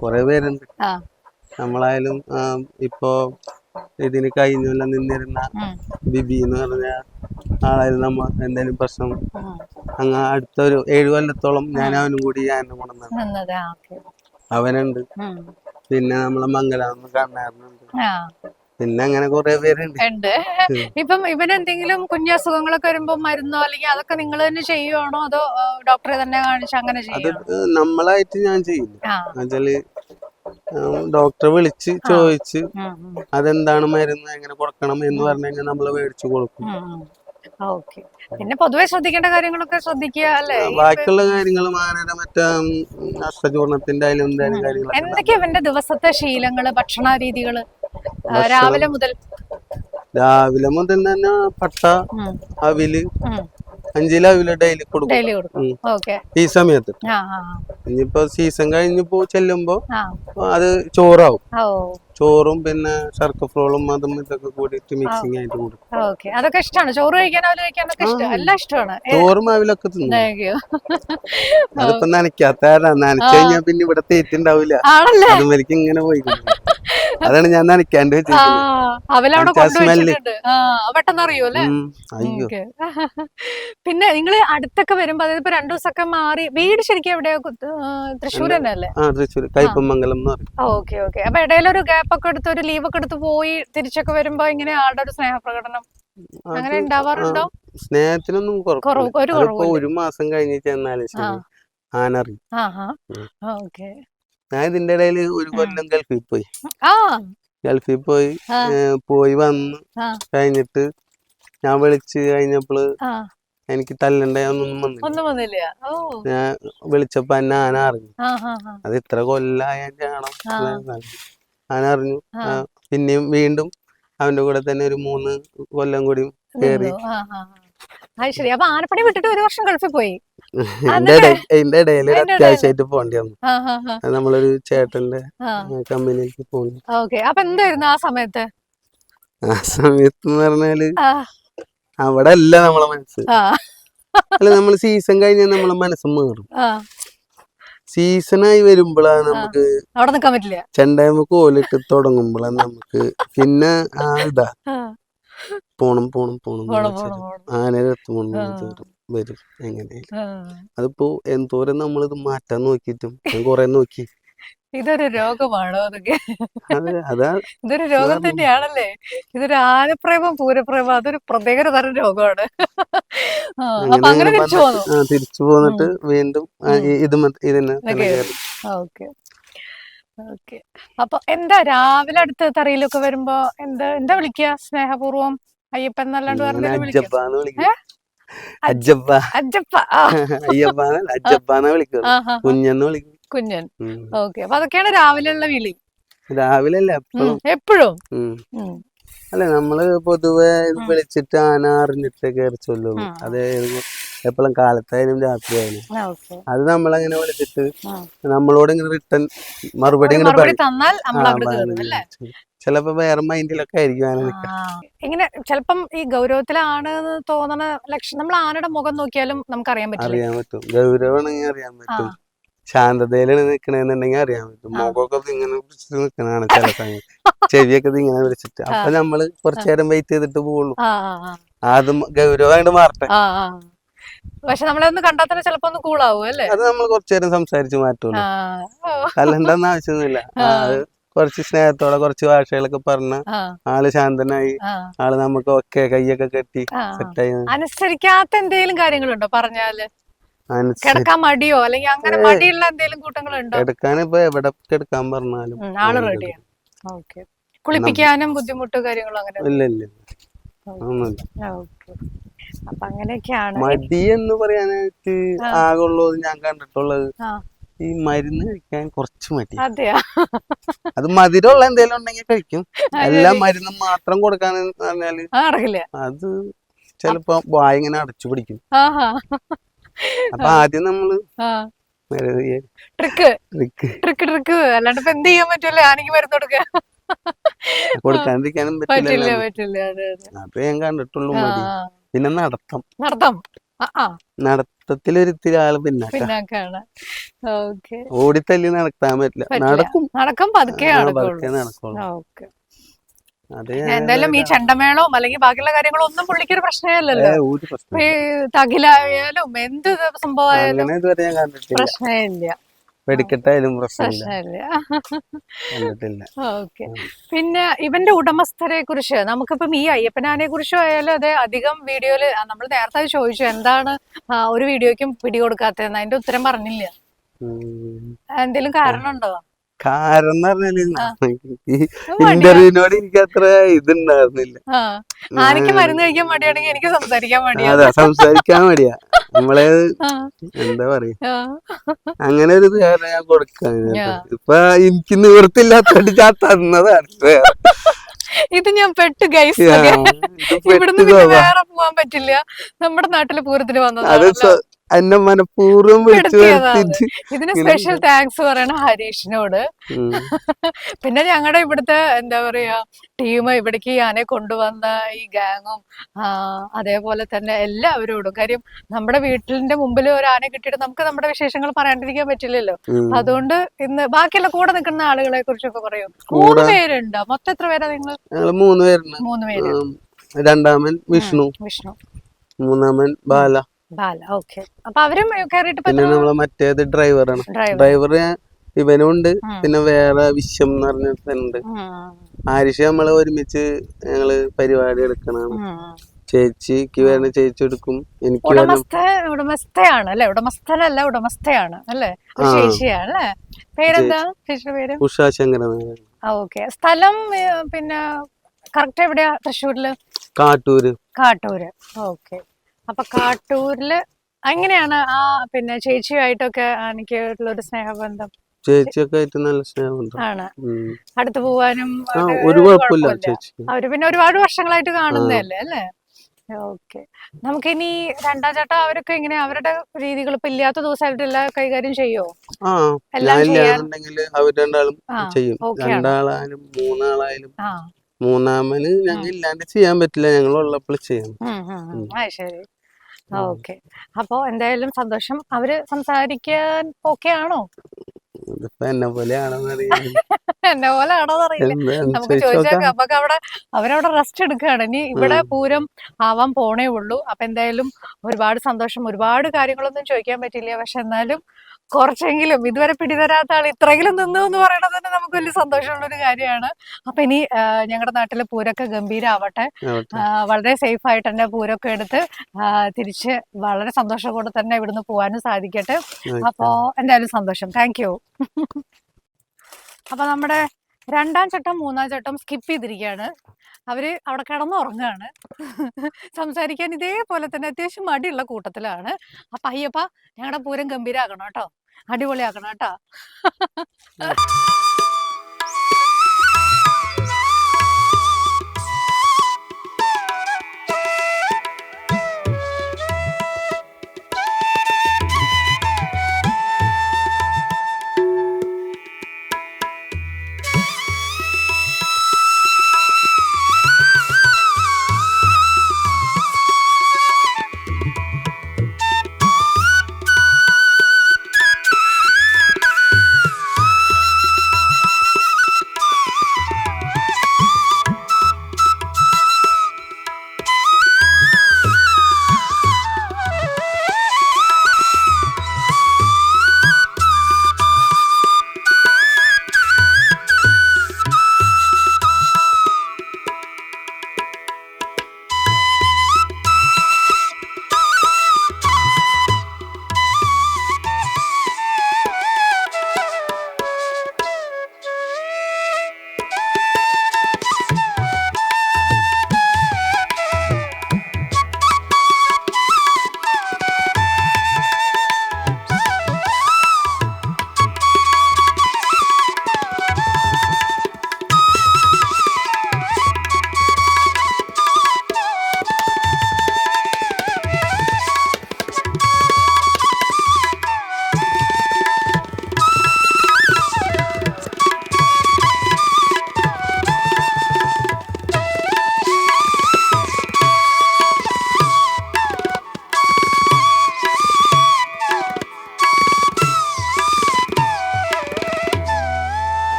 കൊറേ പേരുണ്ട്. നമ്മളായാലും ഇപ്പോ ഇതിന് കഴിഞ്ഞെല്ലാം നിന്നിരുന്ന ബിബി എന്ന് പറഞ്ഞ ആളായാലും നമ്മ എന്തെങ്കിലും പ്രശ്നം അങ്ങ് അടുത്തൊരു 7 കൊല്ലത്തോളം ഞാൻ അവനും കൂടി അവനുണ്ട്. പിന്നെ നമ്മളെ മംഗലാന്ന് കണ്ണാറിനുണ്ട്. പിന്നെ അങ്ങനെ കൊറേ പേരുണ്ട്. ഇപ്പം ഇവനെന്തെങ്കിലും കുഞ്ഞസുഖങ്ങളൊക്കെ വരുമ്പോ മരുന്നോ അല്ലെങ്കിൽ അതൊക്കെ നിങ്ങൾ തന്നെ ചെയ്യുവാണോ അതോ ഡോക്ടറെ തന്നെ കാണിച്ച് അങ്ങനെ ചെയ്യും? നമ്മളായിട്ട് ഞാൻ ചെയ്യില്ല. എന്നുവെച്ചാല് ഡോക്ടറെ വിളിച്ച് ചോദിച്ച് അതെന്താണ് മരുന്ന് എങ്ങനെ കൊടുക്കണം എന്ന് പറഞ്ഞു കഴിഞ്ഞാൽ നമ്മള് മേടിച്ചു കൊടുക്കും. പിന്നെ പൊതുവെ ശ്രദ്ധിക്കേണ്ട കാര്യങ്ങളൊക്കെ ശ്രദ്ധിക്കുക അല്ലേ? ബാക്കിയുള്ള കാര്യങ്ങൾ മാനര മറ്റേ അഷ്ടചൂർണത്തിന്റെ ആയാലും എന്തൊക്കെയാ ഇവന്റെ ദിവസത്തെ ശീലങ്ങള്, ഭക്ഷണ രീതികള് രാവിലെ മുതൽ തന്നെ പട്ട, അവില്, 5 കിലോ അവില് ഡെയിലി കൊടുക്കും ഈ സമയത്ത്. ഇനിയിപ്പോ സീസൺ കഴിഞ്ഞിപ്പോ ചെല്ലുമ്പോ അത് ചോറാവും. ചോറും പിന്നെ ശർക്കഫ്രോളും അതും ഇതൊക്കെ കൂടിയിട്ട് മിക്സിംഗ് ആയിട്ട് കൊടുക്കും. അതൊക്കെ ഇഷ്ടമാണ്. ചോറ് കഴിക്കാനൊക്കെ എല്ലാം ഇഷ്ടമാണ്. ചോറും അവിലൊക്കെ തിന്നും. അതിപ്പോ നനയ്ക്കാത്ത നനച്ചു കഴിഞ്ഞാൽ പിന്നെ ഇവിടെ തീറ്റുണ്ടാവില്ല. അതും എനിക്ക് ഇങ്ങനെ പോയി. അതാണ് ഞാൻ നനയ്ക്കാണ്ട് വെച്ചിരിക്കുന്നത്. അയ്യോ. പിന്നെ നിങ്ങള് അടുത്തൊക്കെ വരുമ്പോ അതായത് ഇപ്പൊ 2 ദിവസമൊക്കെ മാറി വീട് ശരിക്കും എവിടെയോ തൃശ്ശൂർ തന്നെ അല്ലേ? തൃശ്ശൂർ കയ്പമംഗലം. ഓക്കെ. അപ്പൊ ഇടയിലൊരു ഗ്യാപ്പ് ഒക്കെ എടുത്ത് ഒരു ലീവ് ഒക്കെ എടുത്ത് പോയി തിരിച്ചൊക്കെ വരുമ്പോ ഇങ്ങനെ ആളുടെ ഒരു സ്നേഹപ്രകടനം അങ്ങനെ ഉണ്ടാവാറുണ്ടോ? സ്നേഹത്തിനൊന്നും ഒരു മാസം കഴിഞ്ഞ് ചെന്നാലും ശരി ആനറി. ഞാൻ ഇതിന്റെ ഇടയിൽ ഒരു കൊല്ലം ഗൾഫിൽ പോയി വന്ന് കഴിഞ്ഞിട്ട് ഞാൻ വിളിച്ച് കഴിഞ്ഞപ്പോള് എനിക്ക് തല്ലണ്ട ഒന്നും വന്നില്ല. ഞാൻ വിളിച്ചപ്പോ എന്നെ ആന അറിഞ്ഞു. അത് ഇത്ര കൊല്ലായാണോ ആന അറിഞ്ഞു. പിന്നെയും വീണ്ടും അവന്റെ കൂടെ തന്നെ ഒരു 3 കൊല്ലം കൂടി കേറി. അപ്പൊ ആനപ്പണി വിട്ടിട്ട് 1 വർഷം ഗൾഫിൽ പോയി. ഇതിന്റെ ഇടയിൽ അത്യാവശ്യമായിട്ട് പോണ്ടി വന്നു. നമ്മളൊരു ചേട്ടന്റെ കമ്പനിക്ക് പോന്നു. അപ്പൊ എന്തായിരുന്നു ആ സമയത്ത്? എന്ന് പറഞ്ഞാല് അവിടെ അല്ല നമ്മളെ മനസ്സ്. അല്ല നമ്മള് സീസൺ കഴിഞ്ഞാൽ നമ്മളെ മനസ്സ് മാറും. സീസണായി വരുമ്പോഴാണ് നമുക്ക് അവിടെ നിക്കാൻ പറ്റില്ല. ചെണ്ടയമ്മ കോലിട്ട് തുടങ്ങുമ്പോഴാണ് നമുക്ക് പിന്നെ ഇതാ പോണം ആനരത്ത് വരും എങ്ങനെയാലും. അതിപ്പോ എന്തോരം നമ്മളിത് മാറ്റാൻ നോക്കിയിട്ടും ഞാൻ കൊറേ നോക്കി. ഇതൊരു രോഗമാണോ അതൊക്കെ? ഇതൊരു രോഗം തന്നെയാണല്ലേ? ഇതൊരു ആനപ്രേമം, പൂരപ്രേമം, അതൊരു പ്രത്യേക തരം രോഗമാണ്. അപ്പൊ അങ്ങനെ തിരിച്ചു പോന്നിട്ട് വീണ്ടും അപ്പൊ എന്താ രാവിലെ അടുത്ത് തറയിലൊക്കെ വരുമ്പോ എന്താ വിളിക്കുക സ്നേഹപൂർവ്വം? അയ്യപ്പൻ എന്നല്ലാണ്ട് പറഞ്ഞ കുഞ്ഞൻ. ഓക്കെ. അപ്പൊ അതൊക്കെയാണ് രാവിലെയുള്ള വിളി. രാവിലെ അല്ല എപ്പോഴും. അല്ല നമ്മള് പൊതുവെ വിളിച്ചിട്ട് ആന അറിഞ്ഞിട്ട് കയറി ചൊല്ലുള്ളൂ. അത് എപ്പോഴും കാലത്തായാലും രാത്രിയായാലും അത് നമ്മളങ്ങനെ വിളിച്ചിട്ട് നമ്മളോട് ഇങ്ങനെ റിട്ടേൺ മറുപടി ചിലപ്പോ വേറെ മൈൻഡിലൊക്കെ ആയിരിക്കും. ഇങ്ങനെ ചിലപ്പം ഈ ഗൗരവത്തിലാണെന്ന് തോന്നണ ലക്ഷണം നമ്മൾ ആനയുടെ മുഖം നോക്കിയാലും നമുക്ക് അറിയാൻ പറ്റും. ഗൗരവമാണെങ്കിൽ അറിയാൻ പറ്റും. ശാന്തതയിലാണ് നിക്കണെന്നുണ്ടെങ്കിൽ അറിയാൻ പറ്റും. മുഖമൊക്കെ ഇങ്ങനെ പിടിച്ചിട്ട് നിക്കണാണ് ചില സമയം. ചെവിയൊക്കെ ഇങ്ങനെ പിടിച്ചിട്ട്. അപ്പൊ നമ്മള് കുറച്ചു നേരം വെയിറ്റ് ചെയ്തിട്ട് പോകുള്ളൂ. അത് ഗൗരവമായിട്ട് മാറട്ടെ. പക്ഷെ നമ്മളൊന്ന് കണ്ടാൽ തന്നെ ചിലപ്പോ ഒന്ന് കൂളാവും അല്ലേ? അത് നമ്മൾ കുറച്ചു നേരം സംസാരിച്ച് മാറ്റുള്ളൂ. അല്ലെന്താന്ന് ആവശ്യമൊന്നുമില്ല. കുറച്ച് സ്നേഹത്തോടെ കുറച്ച് ഭാഷകളൊക്കെ പറഞ്ഞ ആള് ശാന്തനായി. ആള് നമുക്ക് ഒക്കെ കൈയൊക്കെ കെട്ടി സെറ്റായി. അനുസരിക്കാത്ത എന്തെങ്കിലും കാര്യങ്ങളുണ്ടോ പറഞ്ഞാല്? കിടക്കാൻ മടിയോ അല്ലെങ്കിൽ അങ്ങനെ മടിയുള്ള എന്തെങ്കിലും കൂട്ടങ്ങളുണ്ടോ? കിടക്കാൻ ഇപ്പൊ എവിടെ കിടക്കാൻ പറഞ്ഞാലും ആള് റെഡിയാണ്. കുളിപ്പിക്കാനും ബുദ്ധിമുട്ടോ കാര്യങ്ങളോ അങ്ങനെ ഇല്ല. അപ്പൊ അങ്ങനെയൊക്കെയാണ്. മടി എന്ന് പറയാനായിട്ട് ആകുള്ളത് ഞാൻ കണ്ടിട്ടുള്ളത് ഈ മരുന്ന് കഴിക്കാൻ കുറച്ച് മടി. അത് മധുരമുള്ള എന്തെങ്കിലും ഉണ്ടെങ്കിൽ കഴിക്കും. എല്ലാ മരുന്നും മാത്രം കൊടുക്കാന്ന് പറഞ്ഞാല് അത് ചിലപ്പോ വായ ഇങ്ങനെ അടച്ചു പിടിക്കും. അപ്പൊ ആദ്യം നമ്മള് ട്രിക്ക് അല്ലാണ്ട് ഇപ്പൊ എന്ത് ചെയ്യാൻ പറ്റുമല്ലോ ആനക്ക് മരുന്ന് കൊടുക്കുക. കൊടുക്കാണ്ടിരിക്കാനും പറ്റില്ല പറ്റില്ലല്ലോ. പറ്റില്ല അതെ അതെ അത് ഞാൻ കണ്ടിട്ടുള്ളൂ ആ മതി. പിന്നെ നടത്തം നടത്തം നടത്തത്തിലൊരിത്തിരി ആള് പിന്നാക്കാണ്. ഓക്കെ. ഓടിത്തല്ലി നടത്താൻ പറ്റില്ല. പറ്റില്ല. നടക്കും, നടക്കം പതുക്കെ പതുക്കെ നടക്കുള്ളൂ. നടക്കുള്ളൂ. ഓക്കെ. അത് എന്തായാലും ഈ ചെണ്ടമേളവും അല്ലെങ്കിൽ ബാക്കിയുള്ള കാര്യങ്ങളും ഒന്നും പുള്ളിക്കൊരു പ്രശ്നമല്ലല്ലോ. ഒരു ഈ പ്രശ്നം തകിലായാലും എന്ത് സംഭവമായാലും അങ്ങനെ ഇതുവരെ ഞാൻ കണ്ടിട്ടില്ല. പ്രശ്നമില്ല. വെടിക്കെട്ടായാലും പ്രശ്നമില്ല, പ്രശ്നമില്ല. കണ്ടിട്ടില്ല. ഓക്കെ. പിന്നെ ഇവന്റെ ഉടമസ്ഥരെ കുറിച്ച് നമുക്കിപ്പം ഈ അയ്യപ്പനാനെ കുറിച്ചും ആയാലും അതെ അധികം വീഡിയോയില് നമ്മൾ നേരത്തെ ചോദിച്ചു എന്താണ് ഒരു വീഡിയോയ്ക്കും പിടികൊടുക്കാത്തതെന്ന്, അതിന്റെ ഉത്തരം പറഞ്ഞില്ല. എന്തെങ്കിലും കാരണമുണ്ടോ? കാരണം എന്ന് പറഞ്ഞാല് ഈ ഇന്റർവ്യൂവിനോട് എനിക്ക് അത്ര ഇതുണ്ടായിരുന്നില്ല. ആനക്ക് മരുന്ന് കഴിക്കാൻ മടിയാണെങ്കിൽ എനിക്ക് സംസാരിക്കാൻ മടിയാ. അതെ, സംസാരിക്കാൻ മടിയാ. നമ്മളെ എന്താ പറയാ, അങ്ങനെ ഒരു കാരണം ഞാൻ കൊടുക്കാൻ. ഇപ്പൊ എനിക്ക് നിവൃത്തില്ലാത്തോണ്ട് ഞാൻ തന്നതാണ്. ഇത് ഞാൻ പെട്ട് ഗൈസ്. ഇവിടുന്ന് പിന്നെ വേറെ പോവാൻ പറ്റില്ല. നമ്മുടെ നാട്ടില് പൂരത്തിന് വന്നതാണ്. എന്നെ മനഃപൂർവ്വം വിളിച്ചു വരുത്തിട്ട് ഇതിന് സ്പെഷ്യൽ താങ്ക്സ് പറയണ ഹരീഷിനോട്. പിന്നെ ഞങ്ങളുടെ ഇവിടുത്തെ എന്താ പറയാ ടീം ഇവിടേക്ക് ഈ ആനയെ കൊണ്ടുവന്ന ഈ ഗാങ്ങും അതേപോലെ തന്നെ എല്ലാവരോടും. കാര്യം നമ്മുടെ വീട്ടിലിന്റെ മുമ്പിൽ ഒരു ആനയെ കിട്ടിയിട്ട് നമുക്ക് നമ്മുടെ വിശേഷങ്ങൾ പറയാണ്ടിരിക്കാൻ പറ്റില്ലല്ലോ. അതുകൊണ്ട് ഇന്ന് ബാക്കിയുള്ള കൂടെ നിൽക്കുന്ന ആളുകളെ കുറിച്ചൊക്കെ പറയും. 3 പേരുണ്ടോ? മൊത്തം എത്ര പേരാ നിങ്ങൾ? 3 പേരുണ്ട്. 3 പേര്. രണ്ടാമൻ വിഷ്ണു, മൂന്നാമൻ ബാല. ഓക്കെ. അപ്പൊ അവരും കേറിയിട്ട് പിന്നെ നമ്മളെ മറ്റേത് ഡ്രൈവറാണ്. ഡ്രൈവർ ഇവനുണ്ട്. പിന്നെ വേറെ വിശ്വം എന്ന് പറഞ്ഞിട്ടുണ്ട്. ആരിഷ നമ്മള് ഒരുമിച്ച് ഞങ്ങള് പരിപാടി എടുക്കണാണ്. ചേച്ചിക്ക് വേണ്ട ചേച്ചി എടുക്കും, എനിക്ക് ഉടമസ്ഥയാണ് അല്ലെ? ഉടമസ്ഥനല്ല, ഉടമസ്ഥയാണ് അല്ലെ? ചേച്ചിയാണ് അല്ലെ? പേരെന്താ ചേച്ചിയുടെ പേര്? ഉഷാ ശങ്കരൻ. ഓക്കെ. സ്ഥലം പിന്നെ കറക്റ്റ് എവിടെയാ? തൃശ്ശൂരില് കാട്ടൂര്. ഓക്കെ. അപ്പൊ കാട്ടൂരില് എങ്ങനെയാണ് പിന്നെ ചേച്ചിയുമായിട്ടൊക്കെ എനിക്കുള്ളൊരു സ്നേഹബന്ധം? ചേച്ചിയൊക്കെ ആയിട്ട് നല്ല സ്നേഹമുണ്ട്. ആണ്. അടുത്ത് പോവാനും ഒരു കുഴപ്പമില്ല ചേച്ചി. അവര് പിന്നെ ഒരുപാട് വർഷങ്ങളായിട്ട് കാണുന്നതല്ലേ അല്ലേ? ഓക്കെ. നമുക്കിനി രണ്ടാം ചേട്ടാ അവരൊക്കെ ഇങ്ങനെ അവരുടെ രീതികൾ ഇപ്പൊ ഇല്ലാത്ത ദിവസം അവരെല്ലാം കൈകാര്യം ചെയ്യോ? എല്ലാം ചെയ്യാന്നുണ്ടെങ്കിൽ അവർ രണ്ടാളും ചെയ്യും. 2 ആളായാലും 3 ആളായാലും. മൂന്നാമന് ഞങ്ങൾ ഇല്ലാണ്ട് ചെയ്യാൻ പറ്റില്ല, ഞങ്ങൾ ഉള്ളപ്പോൾ ചെയ്യണം. ശരി. ഓക്കെ. അപ്പൊ എന്തായാലും സന്തോഷം. അവര് സംസാരിക്കാൻ ഓക്കെ ആണോ? എന്നെ പോലെയാണോന്ന് അറിയില്ല. എന്നെ പോലെ ആണോന്ന് അറിയില്ല. നമുക്ക് ചോദിച്ചാൽ നമുക്ക് അവരവിടെ റെസ്റ്റ് എടുക്കുകയാണ്. ഇനി ഇവിടെ പൂരം ആവാൻ പോണേ ഉള്ളൂ. അപ്പൊ എന്തായാലും ഒരുപാട് സന്തോഷം. ഒരുപാട് കാര്യങ്ങളൊന്നും ചോദിക്കാൻ പറ്റില്ല. പക്ഷെ എന്നാലും കുറച്ചെങ്കിലും ഇതുവരെ പിടിതരാത്ത ആൾ ഇത്രയെങ്കിലും നിന്നു എന്ന് പറയുന്നത് തന്നെ നമുക്ക് വലിയ സന്തോഷമുള്ളൊരു കാര്യമാണ്. അപ്പൊ ഇനി ഞങ്ങളുടെ നാട്ടിലെ പൂരൊക്കെ ഗംഭീരാവട്ടെ. വളരെ സേഫ് ആയിട്ട് തന്നെ പൂരൊക്കെ എടുത്ത് തിരിച്ച് വളരെ സന്തോഷത്തോടെ തന്നെ ഇവിടുന്ന് പോകാനും സാധിക്കട്ടെ. അപ്പോ എന്തായാലും സന്തോഷം. Thank you. അപ്പൊ നമ്മുടെ 2ാം ചട്ടം 3ാം ചട്ടം സ്കിപ്പ് ചെയ്തിരിക്കുകയാണ്. അവര് അവിടെ കിടന്നുറങ്ങുകയാണ്. സംസാരിക്കാൻ ഇതേപോലെ തന്നെ അത്യാവശ്യം മടിയുള്ള കൂട്ടത്തിലാണ്. അപ്പൊ അയ്യപ്പ ഞങ്ങളുടെ പൂരം ഗംഭീരാക്കണം കേട്ടോ, അടിപൊളിയാക്കണം കേട്ടോ.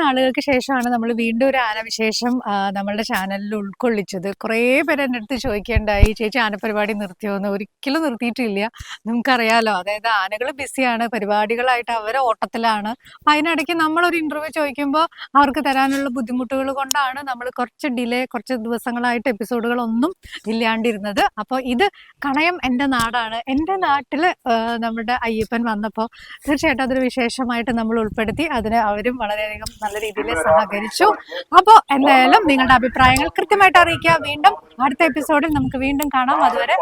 നാളുകൾക്ക് ശേഷമാണ് നമ്മൾ വീണ്ടും ഒരു ആനവിശേഷം നമ്മളുടെ ചാനലിൽ ഉൾക്കൊള്ളിച്ചത്. കുറേ പേര് എൻ്റെ അടുത്ത് ചോദിക്കേണ്ടായി, ചേച്ചി ആനപ്പരിപാടി നിർത്തിയോന്ന്. ഒരിക്കലും നിർത്തിയിട്ടില്ല. നിങ്ങൾക്കറിയാലോ, അതായത് ആനകൾ ബിസിയാണ്, പരിപാടികളായിട്ട് അവർ ഓട്ടത്തിലാണ്. അതിനിടയ്ക്ക് നമ്മളൊരു ഇൻ്റർവ്യൂ ചോദിക്കുമ്പോൾ അവർക്ക് തരാനുള്ള ബുദ്ധിമുട്ടുകൾ കൊണ്ടാണ് നമ്മൾ കുറച്ച് ഡിലേ, കുറച്ച് ദിവസങ്ങളായിട്ട് എപ്പിസോഡുകളൊന്നും ഇല്ലാണ്ടിരുന്നത്. അപ്പോൾ ഇത് കണയം എൻ്റെ നാടാണ്. എൻ്റെ നാട്ടിൽ നമ്മുടെ അയ്യപ്പൻ വന്നപ്പോൾ തീർച്ചയായിട്ടും അതൊരു വിശേഷമായിട്ട് നമ്മൾ ഉൾപ്പെടുത്തി. അതിന് അവരും വളരെയധികം നല്ല രീതിയിൽ സഹകരിച്ചു. അപ്പോൾ എന്തായാലും നിങ്ങളുടെ അഭിപ്രായങ്ങൾ കൃത്യമായിട്ട് അറിയിക്കുക. വീണ്ടും അടുത്ത എപ്പിസോഡിൽ നമുക്ക് വീണ്ടും കാണാം. അതുവരെ